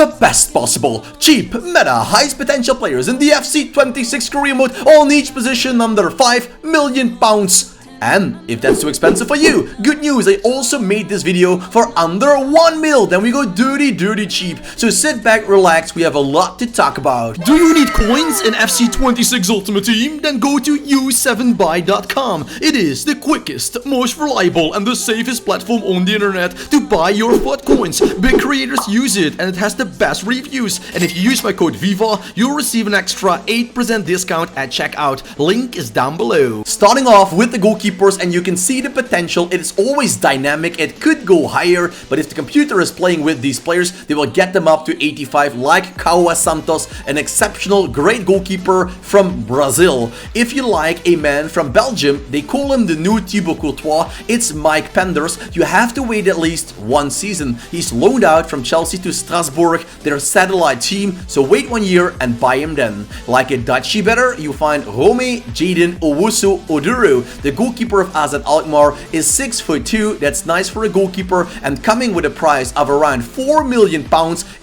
the best possible, cheap, meta, highest potential players in the FC26 career mode on each position under £5 million. And if that's too expensive for you, good news, I also made this video for under 1 mil. Then we go dirty cheap. So sit back, relax, we have a lot to talk about. Do you need coins in FC26 Ultimate Team? Then go to u7buy.com. It is the quickest, most reliable and the safest platform on the internet to buy your FUT coins. Big creators use it and it has the best reviews. And if you use my code VIVA, you'll receive an extra 8% discount at checkout. Link is down below. Starting off with the Goalkeepers, and you can see the potential. It is always dynamic. It could go higher, but if the computer is playing with these players, they will get them up to 85, like Caua Santos, an exceptional, great goalkeeper from Brazil. If you like a man from Belgium, they call him the new Thibaut Courtois. It's Mike Penders. You have to wait at least 1 season. He's loaned out from Chelsea to Strasbourg, their satellite team, so wait 1 year and buy him then. Like a Dutchie better, you find Rome Jaden Owusu Oduro. The goalkeeper of AZ Alkmaar is 6'2". That's nice for a goalkeeper, and coming with a price of around £4 million,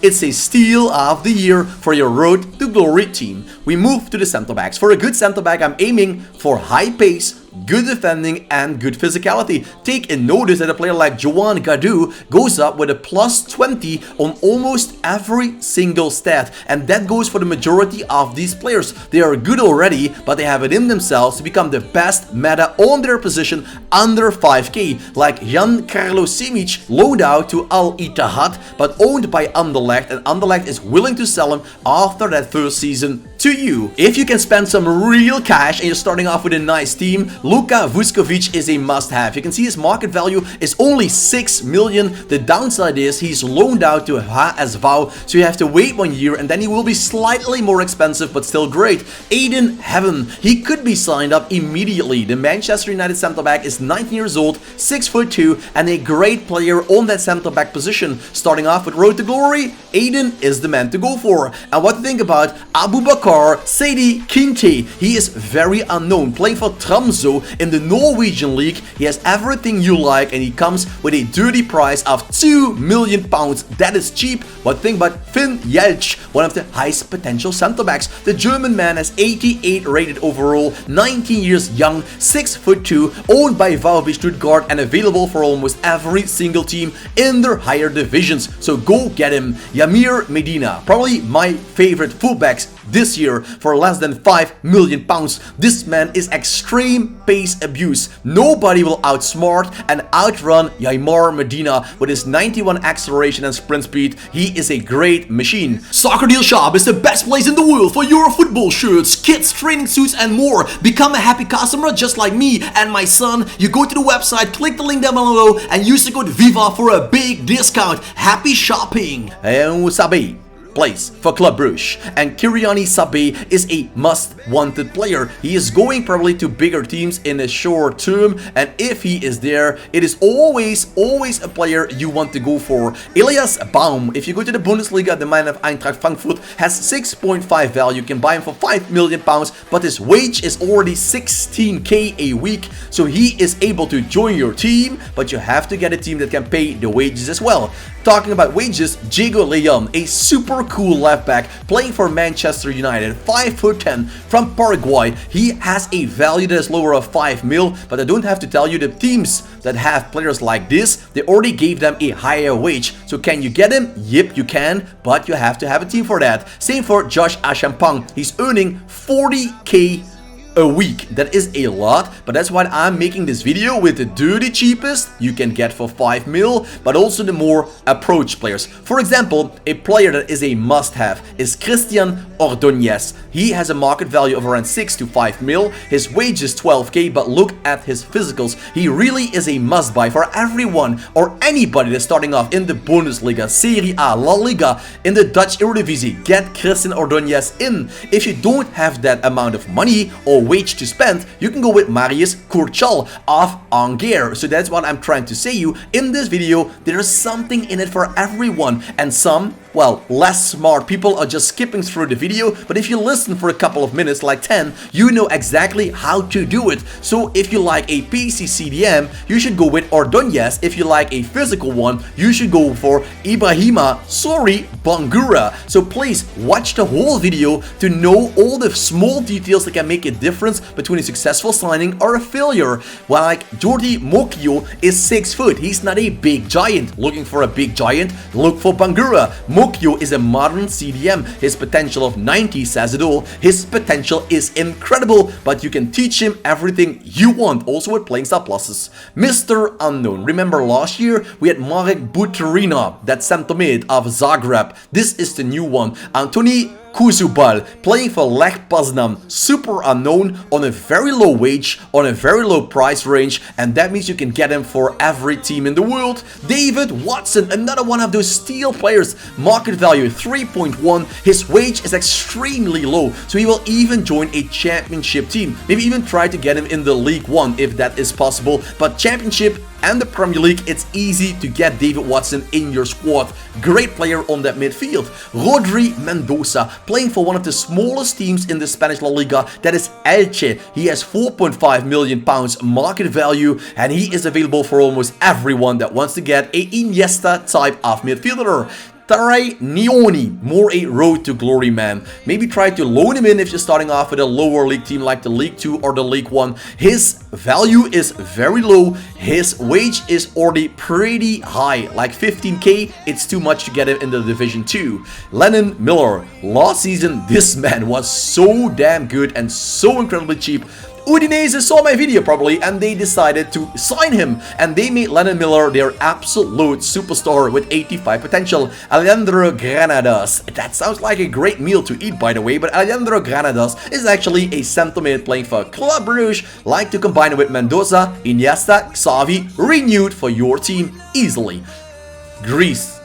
it's a steal of the year for your road to glory team. We move to the centre backs. For a good centre back, I'm aiming for high pace, good defending and good physicality. Take a notice that a player like Joan Gadou goes up with a plus 20 on almost every single stat, and that goes for the majority of these players. They are good already, but they have it in themselves to become the best meta on their position under 5k, like Giancarlo Simic, loaned out to Al Ittihad but owned by Anderlecht, and Anderlecht is willing to sell him after that first season to you. If you can spend some real cash and you're starting off with a nice team, Luka Vuskovic is a must-have. You can see his market value is only 6 million. The downside is he's loaned out to HSV, so you have to wait 1 year and then he will be slightly more expensive but still great. Aiden Heaven, he could be signed up immediately. The Manchester United centre-back is 19 years old, 6'2", and a great player on that centre-back position. Starting off with Road to Glory, Aiden is the man to go for. And what to think about Abubakar Sadi Kinte? He is very unknown, playing for Tromsø in the Norwegian league. He has everything you like and he comes with a dirty price of £2 million. That is cheap. But think about Finn Jeltsch, one of the highest potential centre-backs. The German man has 88 rated overall, 19 years young, 6'2", owned by VfB Stuttgart and available for almost every single team in their higher divisions. So go get him. Yamir Medina, probably my favorite fullbacks this year for less than £5 million. This man is extreme pace abuse. Nobody will outsmart and outrun Yamir Medina with his 91 acceleration and sprint speed. He is a great machine. Soccer Deal Shop is the best place in the world for your football shirts, kits, training suits and more. Become a happy customer just like me and my son. You go to the website, click the link down below and use the code VIVA for a big discount. Happy shopping. Sabi plays for Club Brugge, and Kyriani Sabé is a must-wanted player. He is going probably to bigger teams in the short term, and if he is there, it is always a player you want to go for. Elias Baum, if you go to the Bundesliga, the man of Eintracht Frankfurt has 6.5 value. You can buy him for £5 million, but his wage is already 16k a week, so he is able to join your team, but you have to get a team that can pay the wages as well. Talking about wages, Diego Leon, a super cool left back playing for Manchester United, 5'10", from Paraguay. He has a value that is lower of 5 mil, but I don't have to tell you the teams that have players like this, they already gave them a higher wage. So can you get him? Yep, you can, but you have to have a team for that. Same for Josh Achampong. He's earning 40k a week. That is a lot, but that's why I'm making this video with the dirty cheapest you can get for 5 mil, but also the more approach players. For example, a player that is a must-have is Christian Ordóñez. He has a market value of around 6 to 5 mil. His wage is 12k, but look at his physicals. He really is a must-buy for everyone or anybody that's starting off in the Bundesliga, Serie A, La Liga, in the Dutch Eredivisie. Get Christian Ordóñez in. If you don't have that amount of money or wage to spend, you can go with Marius Kurchal of Angers. So that's what I'm trying to say you in this video. There is something in it for everyone, and some well, less smart people are just skipping through the video, but if you listen for a couple of minutes, like 10, you know exactly how to do it. So if you like a PC CDM, you should go with Ordonez. If you like a physical one, you should go for Ibrahima Bangura. So please watch the whole video to know all the small details that can make a difference between a successful signing or a failure. Well, like Jordi Mokyo is 6 foot. He's not a big giant. Looking for a big giant? Look for Bangura. Mokyo is a modern CDM. His potential of 90 says it all. His potential is incredible, but you can teach him everything you want, also with playing style pluses. Mr. Unknown. Remember last year we had Marek Butrina, that centre mid of Zagreb. This is the new one. Antoni Kuzubal, playing for Lech Poznan, super unknown, on a very low wage, on a very low price range, and that means you can get him for every team in the world. David Watson, another one of those steel players, market value 3.1, his wage is extremely low, so he will even join a championship team, maybe even try to get him in the League One if that is possible, but championship and the Premier League, it's easy to get David Watson in your squad. Great player on that midfield. Rodri Mendoza, playing for one of the smallest teams in the Spanish La Liga, that is Elche. He has 4.5 million pounds market value, and he is available for almost everyone that wants to get a Iniesta type of midfielder. Taray Nioni, more a road to glory man. Maybe try to loan him in if you're starting off with a lower league team like the League 2 or the League 1. His value is very low. His wage is already pretty high, like 15k. It's too much to get him in the Division 2. Lennon Miller. Last season, this man was so damn good and so incredibly cheap. Udinese saw my video probably, and they decided to sign him, and they made Lennon Miller their absolute superstar with 85 potential. Alejandro Granados, that sounds like a great meal to eat, by the way, but Alejandro Granados is actually a centre mid playing for Club Brugge. Like to combine it with Mendoza, Iniesta, Xavi, renewed for your team easily. Greece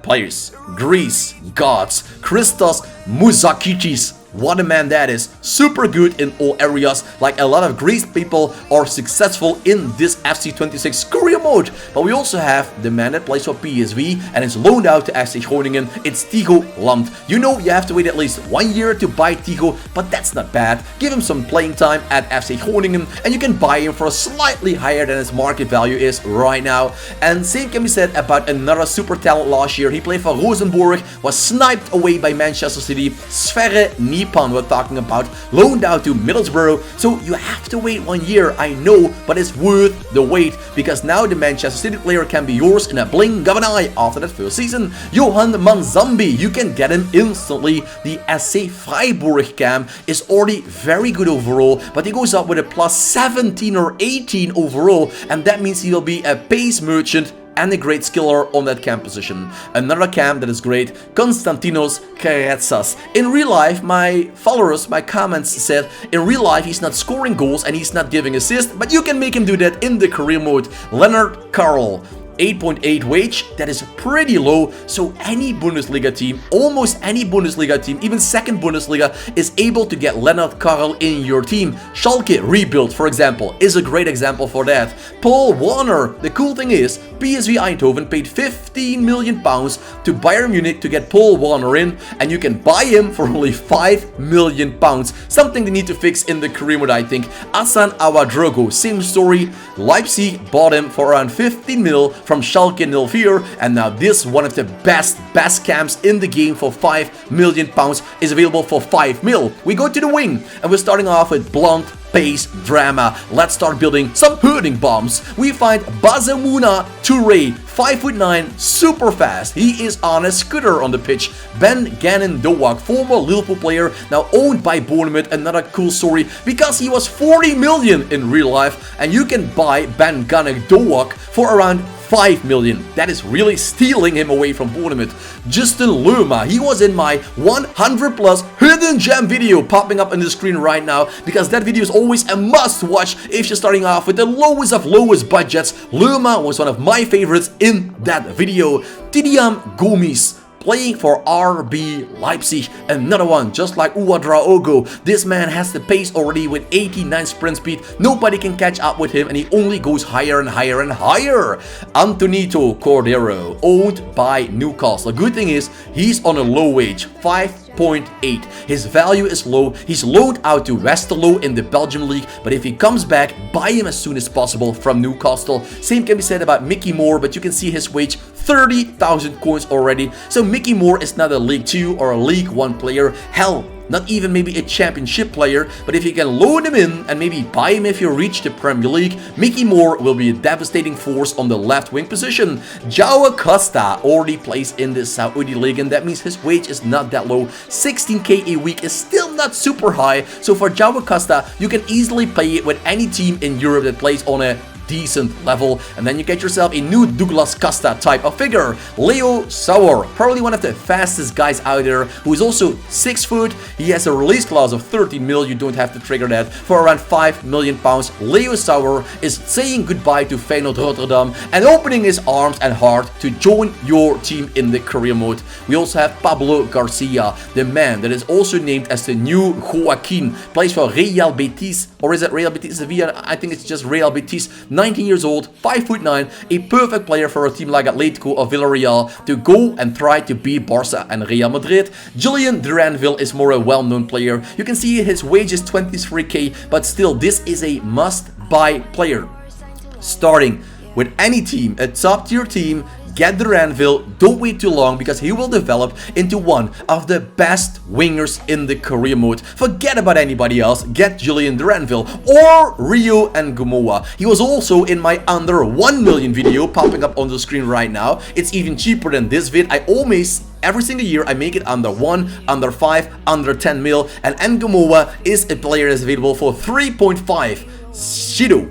players, Greece gods, Christos Mouzakitis. What a man that is. Super good in all areas. Like a lot of Greece people are successful in this FC26 career mode. But we also have the man that plays for PSV and is loaned out to FC Groningen. It's Tigo Land. You know you have to wait at least 1 year to buy Tigo, but that's not bad. Give him some playing time at FC Groningen and you can buy him for slightly higher than his market value is right now. And same can be said about another super talent last year. He played for Rosenborg, was sniped away by Manchester City. Sverre Nipan we're talking about, loaned out to Middlesbrough. So you have to wait 1 year, I know, but it's worth the wait, because now the Manchester City player can be yours in a blink of an eye after that first season. Johan Manzambi, you can get him instantly. The SC Freiburg cam is already very good overall, but he goes up with a plus 17 or 18 overall, and that means he will be a pace merchant and a great skiller on that cam position. Another cam that is great, Konstantinos Karetsas. In real life, my followers, my comments said, in real life he's not scoring goals and he's not giving assists, but you can make him do that in the career mode. Leonard Carl. 8.8 wage, that is pretty low, so any Bundesliga team, almost any Bundesliga team, even second Bundesliga, is able to get Leonard Carl in your team. Schalke rebuild, for example, is a great example for that. Paul Warner, the cool thing is, PSV Eindhoven paid 15 million pounds to Bayern Munich to get Paul Warner in, and you can buy him for only 5 million pounds. Something they need to fix in the career mode, I think. Asan Awadrogo, same story. Leipzig bought him for around 15 mil from Schalke 04, and now this one of the best camps in the game for 5 million pounds is available for 5 mil. We go to the wing, and we're starting off with blunt pace drama. Let's start building some hurting bombs. We find Bazamuna Touré, 5'9", super fast. He is on a scooter on the pitch. Ben Gannon Dowak, former Liverpool player, now owned by Bournemouth. Another cool story because he was 40 million in real life, and you can buy Ben Gannon Dowak for around 5 million. That is really stealing him away from Bournemouth. Justin Lerma, he was in my 100 plus hidden gem video popping up on the screen right now, because that video is always a must watch if you're starting off with the lowest of lowest budgets. Lerma was one of my favorites in that video. Tidiam Gomis, playing for RB Leipzig. Another one, just like Ouadraogo. This man has the pace already with 89 sprint speed. Nobody can catch up with him, and he only goes higher and higher and higher. Antonito Cordero, owned by Newcastle. The good thing is, he's on a low wage, 5.8. His value is low. He's loaned out to Westerlo in the Belgium league, but if he comes back, buy him as soon as possible from Newcastle. Same can be said about Mickey Moore, but you can see his wage, 30,000 coins already. So Mickey Moore is not a League 2 or a League 1 player. Hell, not even maybe a championship player, but if you can loan him in and maybe buy him if you reach the Premier League, Mickey Moore will be a devastating force on the left wing position. João Costa already plays in the Saudi League, and that means his wage is not that low. 16k a week is still not super high, so for João Costa, you can easily play it with any team in Europe that plays on a decent level, and then you get yourself a new Douglas Costa type of figure. Leo Sauer, probably one of the fastest guys out there, who is also 6 foot. He has a release clause of 13 mil. You don't have to trigger that, for around 5 million pounds. Leo Sauer is saying goodbye to Feyenoord Rotterdam and opening his arms and heart to join your team in the career mode. We also have Pablo Garcia, the man that is also named as the new Joaquin, plays for Real Betis, or is it Real Betis Sevilla? I think it's just Real Betis. 19 years old, 5'9", a perfect player for a team like Atletico or Villarreal to go and try to beat Barca and Real Madrid. Julian Duranville is more a well-known player. You can see his wage is 23k, but still, this is a must-buy player. Starting with any team, a top-tier team, get Duranville. Don't wait too long, because he will develop into one of the best wingers in the career mode. Forget about anybody else. Get Julian Duranville or Rio and Gomoa. He was also in my under 1 million video popping up on the screen right now. It's even cheaper than this vid. I almost every single year I make it under 1, under 5, under 10 mil, and Ngomoa is a player that's available for 3.5. Shido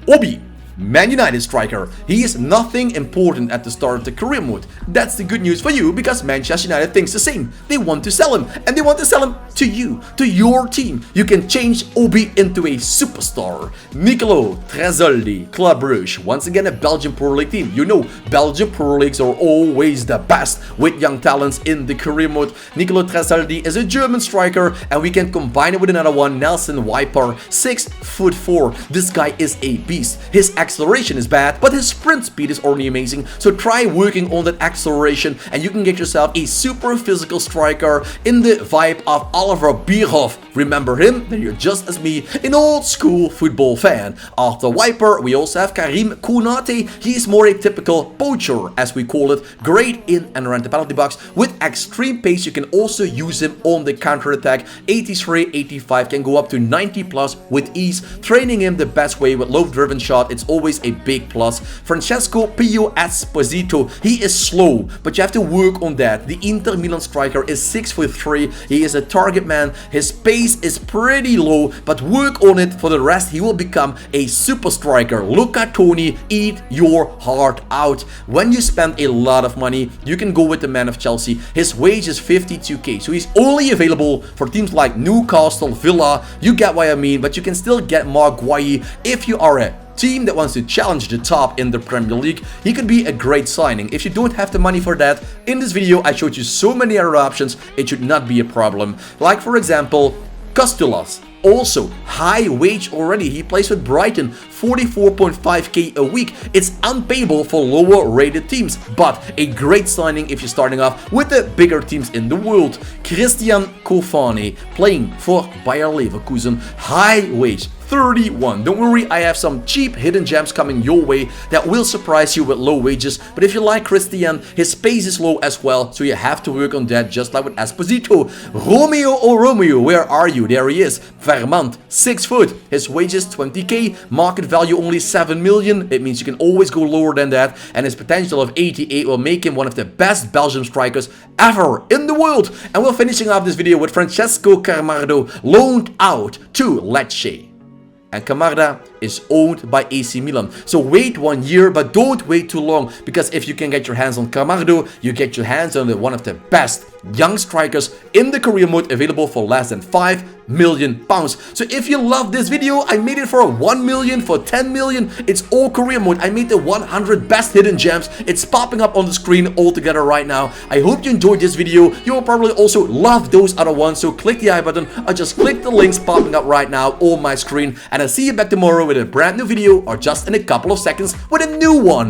Obi, Man United striker. He is nothing important at the start of the career mode. That's the good news for you, because Manchester United thinks the same. They want to sell him, and they want to sell him to you, to your team. You can change Obi into a superstar. Nicolo Tresoldi, Club Brugge. Once again, a Belgian Pro League team. You know, Belgian Pro Leagues are always the best with young talents in the career mode. Nicolo Tresoldi is a German striker, and we can combine it with another one, Nelson Wiper, 6'4". This guy is a beast. His acceleration is bad, but his sprint speed is already amazing. So try working on that acceleration, and you can get yourself a super physical striker in the vibe of Oliver Bierhoff. Remember him? Then you're just as me, an old school football fan. After Wiper, we also have Karim Kounate. He's more a typical poacher, as we call it. Great in and around the penalty box. With extreme pace, you can also use him on the counter attack. 83, 85, can go up to 90 plus with ease. Training him the best way with low driven shot, it's always a big plus. Francesco Pio Esposito, he is slow, but you have to work on that. The Inter Milan striker is 6'3". He is a target man. His pace is pretty low, but work on it. For the rest, he will become a super striker. Luca Toni, eat your heart out. When you spend a lot of money, you can go with the man of Chelsea. His wage is 52k, so he's only available for teams like Newcastle, Villa. You get what I mean, but you can still get Mark Guayi if you are a team that wants to challenge the top in the Premier League. He could be a great signing. If you don't have the money for that, in this video I showed you so many other options, it should not be a problem. Like for example, Costellas. Also, high wage already. He plays with Brighton, 44.5k a week. It's unpayable for lower rated teams, but a great signing if you're starting off with the bigger teams in the world. Christian Kofane, playing for Bayer Leverkusen, high wage, 31. Don't worry, I have some cheap hidden gems coming your way that will surprise you with low wages. But if you like Christian, his pace is low as well, so you have to work on that, just like with Esposito. Romeo, where are you? There he is. Vermont, 6 foot. His wages 20k, market value only 7 million. It means you can always go lower than that, and his potential of 88 will make him one of the best Belgian strikers ever in the world. And we're finishing off this video with Francesco Camardo, loaned out to Lecce. And Camarda is owned by AC Milan. So wait 1 year, but don't wait too long, because if you can get your hands on Camardo, you get your hands on one of the best young strikers in the career mode available for less than 5 million pounds. So if you love this video, I made it for a 1 million, for 10 million. It's all career mode. I made the 100 best hidden gems. It's popping up on the screen all together right now. I hope you enjoyed this video. You will probably also love those other ones. So click the I button or just click the links popping up right now on my screen. And I'll see you back tomorrow with a brand new video, or just in a couple of seconds with a new one.